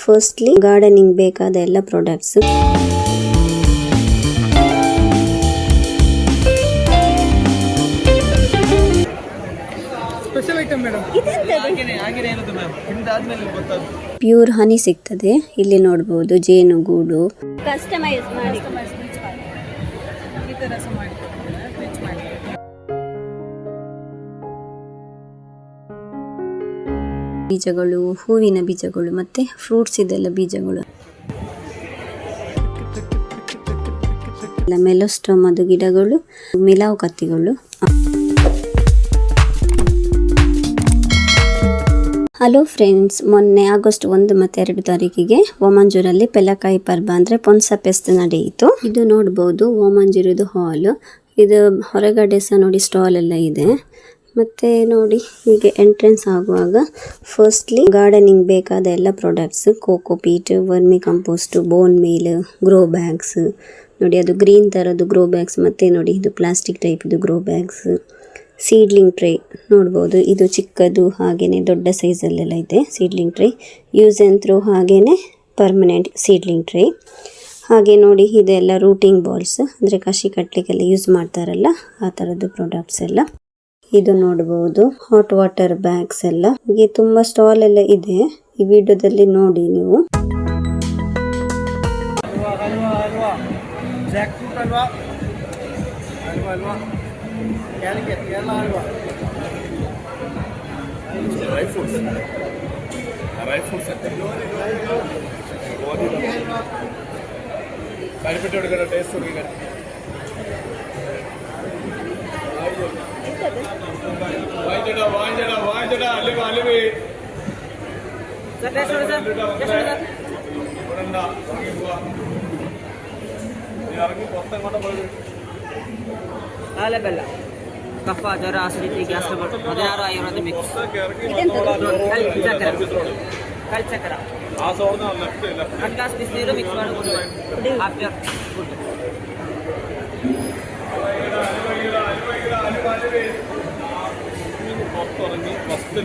Firstly gardening ಬೇಕಾದ ಎಲ್ಲ products. Pure ಹನಿ ಸಿಗ್ತದೆ. ಇಲ್ಲಿ ನೋಡಬಹುದು ಜೇನುಗೂಡು. ಕಸ್ಟಮೈಸ್ ಮಾಡಿ ಬೀಜಗಳು, ಹೂವಿನ ಬೀಜಗಳು ಮತ್ತೆ ಫ್ರೂಟ್ಸ್ ಇದೆಲ್ಲ ಬೀಜಗಳು. ಮೆಲೋಸ್ಟೋಮದ ಗಿಡಗಳು, ಮಿಲಾವ್ ಕತ್ತಿಗಳು. ಹಲೋ ಫ್ರೆಂಡ್ಸ್, ಮೊನ್ನೆ ಆಗಸ್ಟ್ 1 ಮತ್ತು 2 ತಾರೀಕಿಗೆ ಓಮಂಜೂರಲ್ಲಿ ಪೆಲಕಾಯಿ ಪರ್ಬ ಅಂದರೆ ಪೊನ್ಸ ಪೆಸ್ಟ್ ನಡೆಯಿತು. ಇದು ನೋಡ್ಬೋದು ಓಮಂಜೂರದು ಹಾಲ್. ಇದು ಹೊರಗಡೆ ಸಹ ನೋಡಿ ಸ್ಟಾಲ್ ಎಲ್ಲ ಇದೆ. ಮತ್ತೆ ನೋಡಿ ಹೀಗೆ ಎಂಟ್ರೆನ್ಸ್ ಆಗುವಾಗ ಫಸ್ಟ್ಲಿ ಗಾರ್ಡನಿಂಗ್ ಬೇಕಾದ ಎಲ್ಲ products, coco peat, vermicompost, bone meal, grow bags. ನೋಡಿ ಅದು ಗ್ರೀನ್ ಥರದ್ದು ಗ್ರೋ ಬ್ಯಾಗ್ಸ್. ಮತ್ತೆ ನೋಡಿ ಇದು ಪ್ಲಾಸ್ಟಿಕ್ ಟೈಪ್ ಇದು ಗ್ರೋ ಬ್ಯಾಗ್ಸ್. ಸೀಡ್ಲಿಂಗ್ ಟ್ರೇ ನೋಡ್ಬೋದು. ಇದು ಚಿಕ್ಕದು ಹಾಗೇನೆ ದೊಡ್ಡ ಸೈಜಲ್ಲೆಲ್ಲ ಇದೆ seedling tray. Use and throw ಹಾಗೇನೆ ಪರ್ಮನೆಂಟ್ ಸೀಡ್ಲಿಂಗ್ ಟ್ರೇ. ಹಾಗೆ ನೋಡಿ ಇದೆಲ್ಲ ರೂಟಿಂಗ್ ಬಾಲ್ಸ್, ಅಂದರೆ ಕಸಿ ಕಟ್ಟಲಿಕ್ಕೆಲ್ಲ ಯೂಸ್ ಮಾಡ್ತಾರಲ್ಲ ಆ ಥರದ್ದು ಪ್ರಾಡಕ್ಟ್ಸ್ ಎಲ್ಲ. ಇದು ನೋಡ್ಬೋದು ಹಾಟ್ ವಾಟರ್ ಬ್ಯಾಗ್ಸ್ ಎಲ್ಲ. ಹೀಗೆ ತುಂಬ ಸ್ಟಾಲ್ ಎಲ್ಲ ಇದೆ. ಈ ವಿಡಿಯೋದಲ್ಲಿ ನೋಡಿ ನೀವು. ड्राई फ्रूट्स ಕಡಿಪೆಟ್ಟು ಟೇಸ್ಟ್ ಹೋಗಿ ವಾಂಜಡ ಅಲ್ಲಿವೆ ಇറങ്ങി പുറത്തെങ്ങോട്ട് പോയി ಬೆಲ್ಲ ಕಫ ಜ್ವರ acidity gas trouble 16 Ayurveda mix ಕಲ್ಚಕ್ರ ಆ ಸೌಂಡ್ ಲೆಫ್ಟ್ ಇಲ್ಲ ಗ್ಲಾಸ್ ಬಿಸಿನೀರು ಮಿಕ್ಸ್ ಮಾಡಿ ಆಫ್ಟರ್ ಫುಡ್ പുറത്തിറങ്ങി ഫസ്റ്റ്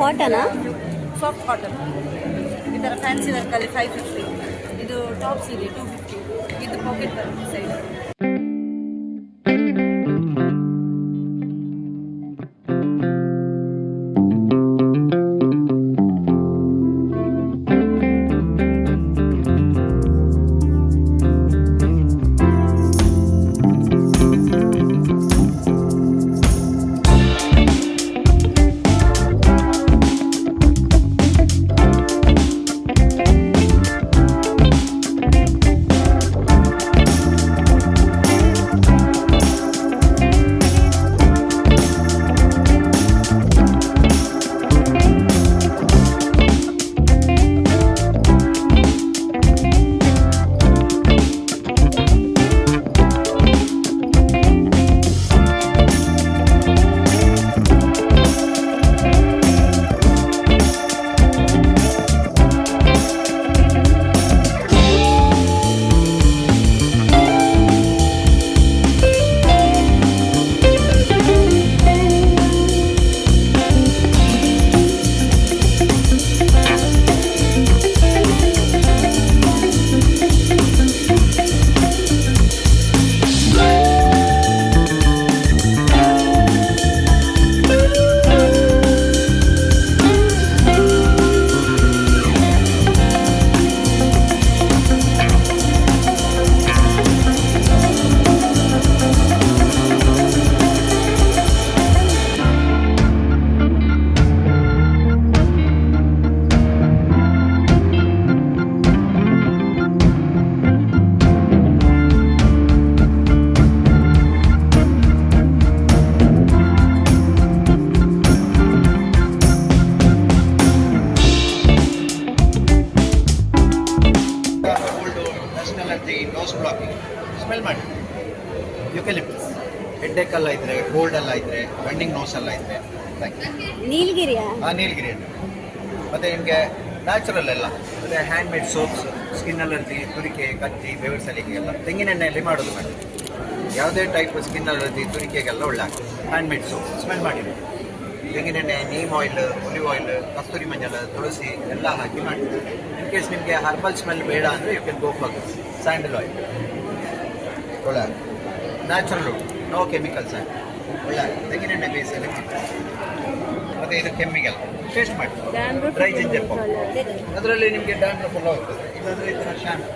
ಕಾಟನಾ? Soft cotton. ಈ ಥರ ಫ್ಯಾನ್ಸಿ ವರ್ಕಲ್ಲಿ 550. ಇದು ಟಾಪ್ಸ್ ಇದೆ 250. ಇದು ಪಾಕೆಟ್ ಬರುತ್ತೆ ಸೈಡ್. ಸ್ಮೆಲ್ ಮಾಡಿ. ಯುಕಲಿಪ್ಟಸ್ ಹೆಡ್ಡೇಕ್ ಎಲ್ಲ ಇದ್ರೆ, ಕೋಲ್ಡ್ ಎಲ್ಲ ಇದ್ರೆ, ರನ್ನಿಂಗ್ ನೋಸ್ ಎಲ್ಲ ಇದ್ರೆ ನೀಲಗಿರಿಯಾ? ನೀಲಗಿರಿ ಎಣ್ಣೆ. ಮತ್ತು ನಿಮಗೆ ನ್ಯಾಚುರಲ್ ಎಲ್ಲ, ಮತ್ತು handmade soaps, skin allergy, ತುರಿಕೆ, ಕತ್ತಿ, ಬೆವರು ಸಲಿಗೆಲ್ಲ ತೆಂಗಿನ ಎಣ್ಣೆಯಲ್ಲಿ ಮಾಡೋದು ಮೇಡಮ್. ಯಾವುದೇ ಟೈಪ್ ಸ್ಕಿನ್ ಅಲರ್ಜಿ, ತುರಿಕೆಗೆಲ್ಲ ಒಳ್ಳೆ ಆಗ್ತದೆ. ಹ್ಯಾಂಡ್ ಮೇಡ್ ಸೋಪ್ ಸ್ಮೆಲ್ ಮಾಡಿ, ತೆಂಗಿನೆಣ್ಣೆ, ನೀಮ್ ಆಯಿಲ್, ಒಲಿವ್ ಆಯಿಲ್, ಕಸ್ತೂರಿ ಮಂಜಳ, ತುಳಸಿ ಎಲ್ಲ ಹಾಕಿ ಮಾಡಿ. ಇನ್ ಕೇಸ್ ನಿಮಗೆ ಹರ್ಬಲ್ ಸ್ಮೆಲ್ ಬೇಡ ಅಂದರೆ you can go for sandal oil. ಒಳ್ಳೆ ನ್ಯಾಚುರಲ್, ನೋ ಕೆಮಿಕಲ್ಸ್ ಆಗಿ ಒಳ್ಳೆ ತೆಂಗಿನೆಣ್ಣೆ ಬೇಯಿಸಲು. ಮತ್ತು ಇದು ಕೆಮ್ಮಿಗೆಲ್ಲ ಟೇಸ್ಟ್ ಮಾಡಿ. ಡ್ರೈ ಜಿಂಜರ್ ಪೌಡರ್, ಅದರಲ್ಲಿ ನಿಮಗೆ ಡ್ಯಾಂಡ್ರಫ್ ಎಲ್ಲ ಹೋಗ್ತದೆ. ಇಲ್ಲಾಂದರೆ ಈ ಥರ ಶಾಂಪು.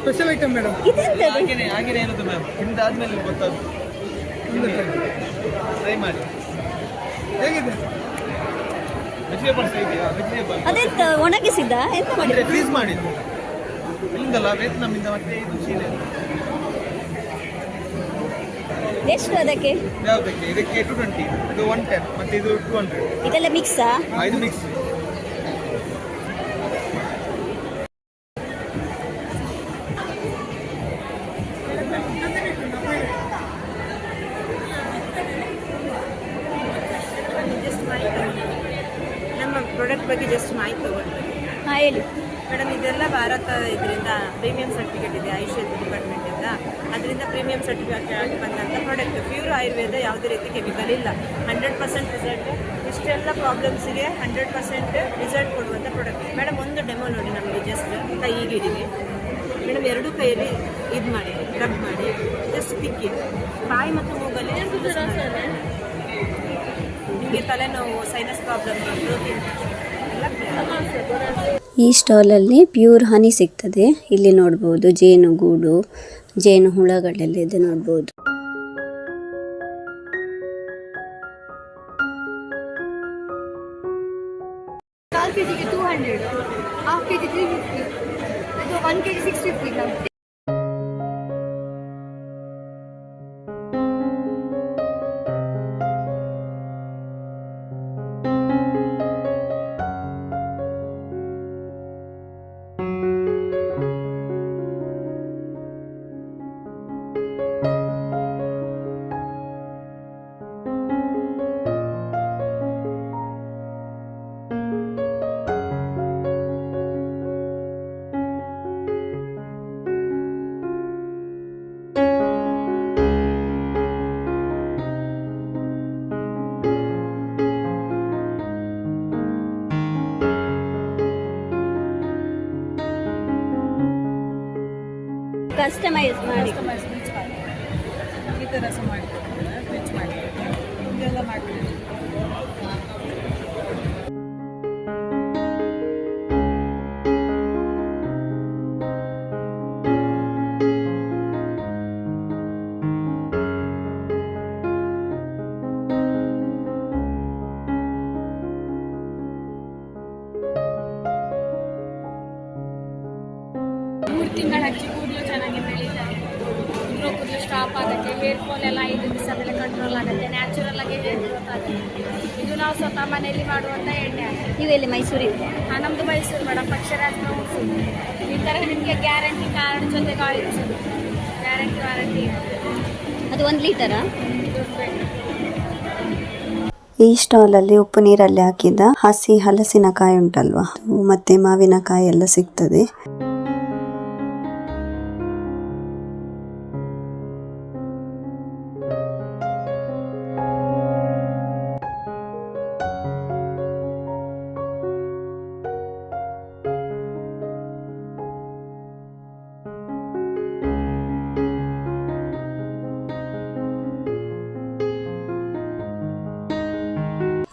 Special item madam. ಇದೆಂತದು? ಹಾಗೇನೆ ಇರುತ್ತೆ ಮ್ಯಾಮ್. ತಿಂದಾದ್ಮೇಲೆ ಗೊತ್ತಾದ್ರು ಟ್ರೈ ಮಾಡಿ. ಹೇಗಿದೆ? ವೆಜಿಟೇಬಲ್ಸ್ ಇದೆಯಾ? ವೆಜಿಟೇಬಲ್ ಅದೆಂತ ಒಣಗಿಸಿದ್ದ? ಎಂತ ಮಾಡಿದ್ರೆ ಫ್ರೀಸ್ ಮಾಡಿದ್ದು ಇಲ್ಲಿಂದಲ್ಲ, ವಿಯತ್ನಾಮಿಂದ. ಮತ್ತೆ ಇದು ಚೀನೆ. ಎಷ್ಟು ಅದಕ್ಕೆ? ಯಾವುದಕ್ಕೆ? ಇದಕ್ಕೆ 220, ಇದು 110, ಮತ್ತೆ ಇದು 200. ಇದೆಲ್ಲ ಮಿಕ್ಸಾ? ಇದು ಮಿಕ್ಸ್. ನಮ್ಮ ಪ್ರಾಡಕ್ಟ್ ಬಗ್ಗೆ ಜಸ್ಟ್ ಮಾಹಿತಿ ತಗೊಳ್ಬೇಕು. ಹಾಂ ಹೇಳಿ ಮೇಡಮ್. ಇದೆಲ್ಲ ಭಾರತ ಇದರಿಂದ ಪ್ರೀಮಿಯಂ ಸರ್ಟಿಫಿಕೇಟ್ ಇದೆ ಆಯುಷ್ ಡಿಪಾರ್ಟ್ಮೆಂಟಿಂದ. ಅದರಿಂದ ಪ್ರೀಮಿಯಂ ಸರ್ಟಿಫಿಕೇಟ್ ಆಗಿ ಬಂದಂಥ ಪ್ರಾಡಕ್ಟ್. ಪ್ಯೂರ್ ಆಯುರ್ವೇದ, ಯಾವುದೇ ರೀತಿ ಕೆಮಿಕಲ್ ಇಲ್ಲ. 100% ರಿಸಲ್ಟ್. ಇಷ್ಟೆಲ್ಲ ಪ್ರಾಬ್ಲಮ್ಸಿಗೆ 100% ರಿಸಲ್ಟ್ ಕೊಡುವಂಥ ಪ್ರಾಡಕ್ಟ್. ಮೇಡಮ್ ಒಂದು ಡೆಮೋ ನೋಡಿ ನಮಗೆ. ಜಸ್ಟ್ ಕೈಗೆ ಇಡಿದೆ ಮೇಡಮ್, ಎರಡೂ ಕೈಯಲ್ಲಿ ಇದು ಮಾಡಿ, ರಬ್ ಮಾಡಿ, ಜಸ್ಟ್ ತಿಕ್ಕಿ ಬಾಯಿ ಮತ್ತು ಮೂಗಲ್ಲಿ ನಿಮಗೆ ತಲೆನೋವು, ಸೈನಸ್ ಪ್ರಾಬ್ಲಮ್, ಬ್ಲೋಟಿಂಗ್ ಎಲ್ಲ. ಈ ಸ್ಟಾಲಲ್ಲಿ ಪ್ಯೂರ್ ಹನಿ ಸಿಗ್ತದೆ. ಇಲ್ಲಿ ನೋಡ್ಬೋದು ಜೇನುಗೂಡು, ಜೇನು ಹುಳಗಳೆಲ್ಲ ಇದೆ ನೋಡ್ಬೋದು. ಕಾಲು ಕೆಜಿಗೆ 200, ಹಾಫ್ ಕೆಜಿ 350, ಇದು 1 ಕೆಜಿ 650 ಗ್ರಾಮ್. ಕಸ್ಟಮೈಸ್ ಮಾಡಿ ಈ ಥರ ಸಹ ಮಾಡ್ಕೊಡ್ತಾರೆ, ಫ್ರಿಜ್ ಮಾಡಿ ಇದೆಲ್ಲ ಮಾಡ್ತೀವಿ. ತಿಂಗಳು ಹಚ್ಚಿ ಕೂದಲು ಚೆನ್ನಾಗಿ ಬೆಳೀತಾರೆ. ಕೂದಲು ಸ್ಟಾಪ್ ಡ್ರಾಪ್ ಆಗುತ್ತೆ, ಹೇರ್ ಫಾಲ್ ಎಲ್ಲ 5 ದಿವಸದಲ್ಲಿ ಕಂಟ್ರೋಲ್ ಆಗುತ್ತೆ, ನ್ಯಾಚುರಲ್ ಆಗಿ ಹೇರ್ ಗ್ರೋತ್ ಆಗುತ್ತೆ. ಇದು ನಾವು ಸ್ವತಃ ಮನೆಯಲ್ಲಿ ಮಾಡುವಂಥ ಎಣ್ಣೆ ಆಗುತ್ತೆ. ನೀವೆಲ್ಲಿ ಮೈಸೂರಿಗೆ? ನಮ್ಮದು ಮೈಸೂರು ಮೇಡಮ್, ಪಕ್ಷರಾಜ್ ಈ ಥರ ನಿಮಗೆ ಗ್ಯಾರಂಟಿ ಕಾರ್ಡ್ ಜೊತೆಗೆ ಆಯಿಲ್ ಸಿಗುತ್ತೆ, ವ್ಯಾರಂಟಿ. ಅದು 1 ಲೀಟರಾ? ಈ ಸ್ಟಾಲಲ್ಲಿ ಉಪ್ಪು ನೀರಲ್ಲಿ ಹಾಕಿದ ಹಸಿ ಹಲಸಿನಕಾಯಿ ಉಂಟಲ್ವಾ, ಮತ್ತೆ ಮಾವಿನಕಾಯಿ ಎಲ್ಲ ಸಿಗ್ತದೆ.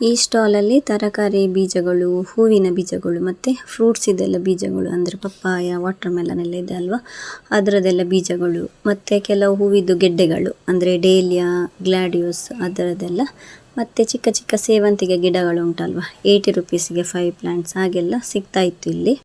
ಈ ಸ್ಟಾಲಲ್ಲಿ ತರಕಾರಿ ಬೀಜಗಳು, ಹೂವಿನ ಬೀಜಗಳು ಮತ್ತು ಫ್ರೂಟ್ಸ್ ಇದೆಲ್ಲ ಬೀಜಗಳು, ಅಂದರೆ ಪಪ್ಪಾಯ, ವಾಟರ್ ಮೆಲನ್ ಎಲ್ಲ ಇದೆ ಅಲ್ವಾ, ಅದರದೆಲ್ಲ ಬೀಜಗಳು, ಮತ್ತು ಕೆಲವು ಹೂವಿದ್ದು ಗೆಡ್ಡೆಗಳು, ಅಂದರೆ ಡೇಲಿಯಾ, ಗ್ಲಾಡಿಯೋಸ್ ಅದರದೆಲ್ಲ, ಮತ್ತು ಚಿಕ್ಕ ಚಿಕ್ಕ ಸೇವಂತಿಗೆ ಗಿಡಗಳು ಉಂಟಲ್ವಾ, 80 ರುಪೀಸಿಗೆ 5 ಪ್ಲಾಂಟ್ಸ್ ಹಾಗೆಲ್ಲ ಸಿಗ್ತಾ ಇತ್ತು ಇಲ್ಲಿ.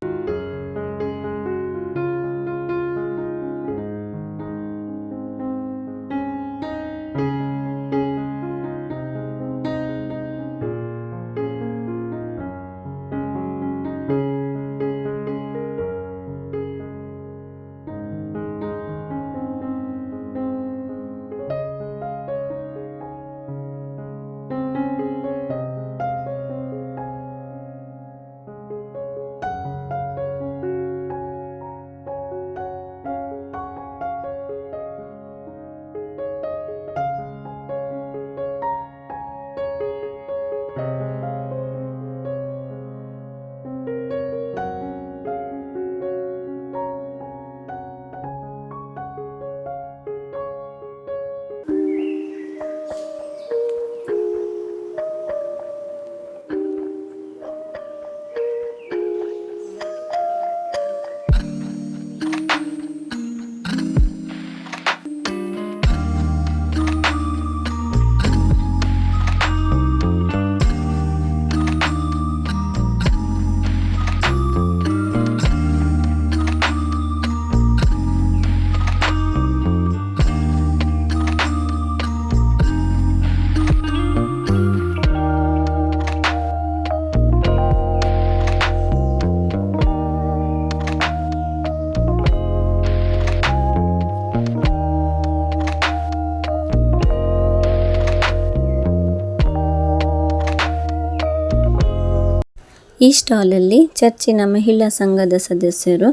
ಈ ಸ್ಟಾಲಲ್ಲಿ ಚರ್ಚಿನ ಮಹಿಳಾ ಸಂಘದ ಸದಸ್ಯರು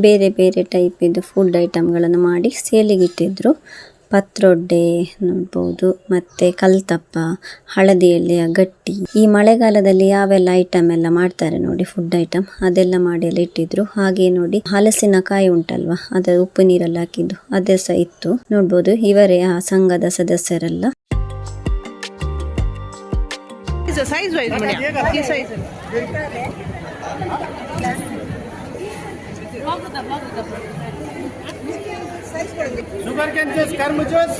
ಬೇರೆ ಬೇರೆ ಟೈಪ್ ಇದು ಫುಡ್ ಐಟಮ್ಗಳನ್ನು ಮಾಡಿ ಸೇಲಿಗಿಟ್ಟಿದ್ರು. ಪತ್ರೊಡ್ಡೆ ನೋಡ್ಬೋದು, ಮತ್ತು ಕಲ್ತಪ್ಪ, ಹಳದಿ ಎಲೆಯ ಗಟ್ಟಿ. ಈ ಮಳೆಗಾಲದಲ್ಲಿ ಯಾವೆಲ್ಲ ಐಟಮ್ ಎಲ್ಲ ಮಾಡ್ತಾರೆ ನೋಡಿ, ಫುಡ್ ಐಟಮ್ ಅದೆಲ್ಲ ಮಾಡಿ ಎಲ್ಲ ಇಟ್ಟಿದ್ರು. ಹಾಗೆ ನೋಡಿ ಹಲಸಿನಕಾಯಿ ಉಂಟಲ್ವಾ, ಅದರ ಉಪ್ಪು ನೀರಲ್ಲಿ ಹಾಕಿದ್ದು ಅದೇ ಸಹ ಇತ್ತು. ನೋಡ್ಬೋದು ಇವರೇ ಆ ಸಂಘದ ಸದಸ್ಯರೆಲ್ಲ. ಸೈಜ್ ವೈಸ್ ಈ ಸೈಜ್ ಶುಗರ್ ಕ್ಯಾನ್ ಜ್ಯೂಸ್, ಕರ್ಮ ಜ್ಯೂಸ್.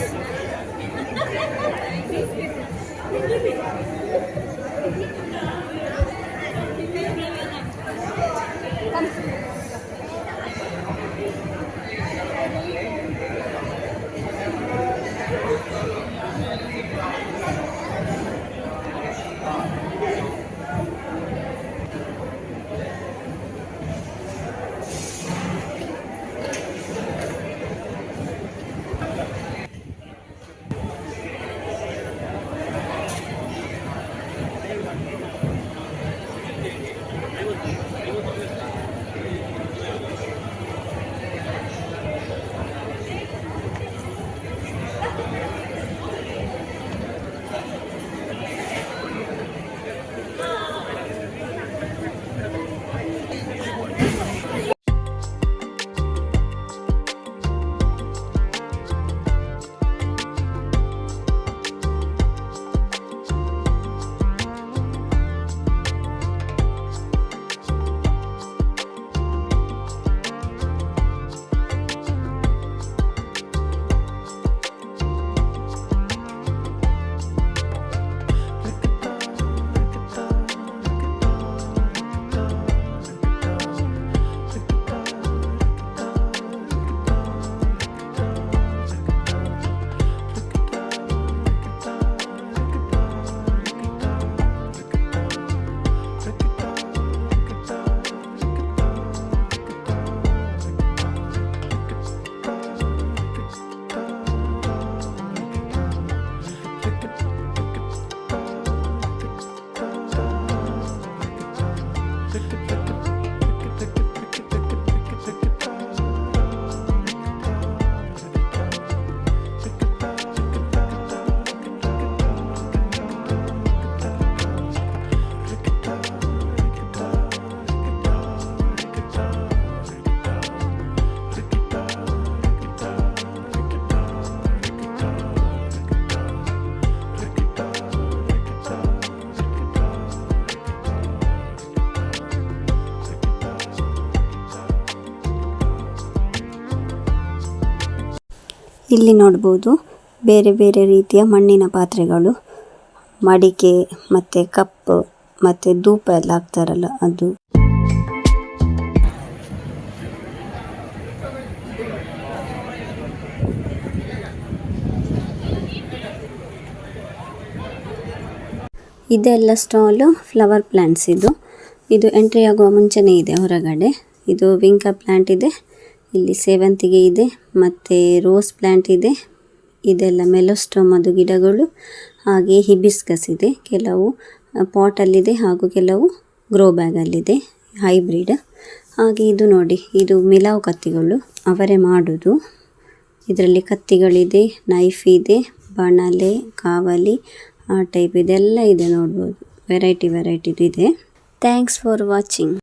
ಇಲ್ಲಿ ನೋಡ್ಬೋದು ಬೇರೆ ಬೇರೆ ರೀತಿಯ ಮಣ್ಣಿನ ಪಾತ್ರೆಗಳು, ಮಡಿಕೆ ಮತ್ತು ಕಪ್ ಮತ್ತು ಧೂಪ ಎಲ್ಲ ಹಾಕ್ತಾರಲ್ಲ ಅದು. ಇದೆಲ್ಲ ಸ್ಟಾಲು ಫ್ಲವರ್ ಪ್ಲ್ಯಾಂಟ್ಸ್. ಇದು ಎಂಟ್ರಿ ಆಗುವ ಮುಂಚೆನೇ ಇದೆ ಹೊರಗಡೆ. ಇದು ವಿಂಕ ಪ್ಲ್ಯಾಂಟ್ ಇದೆ, ಇಲ್ಲಿ ಸೇವಂತಿಗೆ ಇದೆ ಮತ್ತು ರೋಸ್ ಪ್ಲ್ಯಾಂಟ್ ಇದೆ. ಇದೆಲ್ಲ ಮೆಲೋಸ್ಟೋಮದು ಗಿಡಗಳು, ಹಾಗೆ ಹಿಬಿಸ್ಕಸ್ ಇದೆ. ಕೆಲವು ಪಾಟಲ್ಲಿದೆ ಹಾಗೂ ಕೆಲವು ಗ್ರೋ ಬ್ಯಾಗಲ್ಲಿದೆ, ಹೈಬ್ರಿಡ್. ಹಾಗೆ ಇದು ನೋಡಿ, ಇದು ಮಿಲಾವ್ ಕತ್ತಿಗಳು, ಅವರೇ ಮಾಡೋದು. ಇದರಲ್ಲಿ ಕತ್ತಿಗಳಿದೆ, ನೈಫ್ ಇದೆ, ಬಣಲೆ, ಕಾವಲಿ ಆ ಟೈಪ್ ಇದೆಲ್ಲ ಇದೆ ನೋಡ್ಬೋದು. ವೆರೈಟಿದು ಇದೆ. Thanks for watching.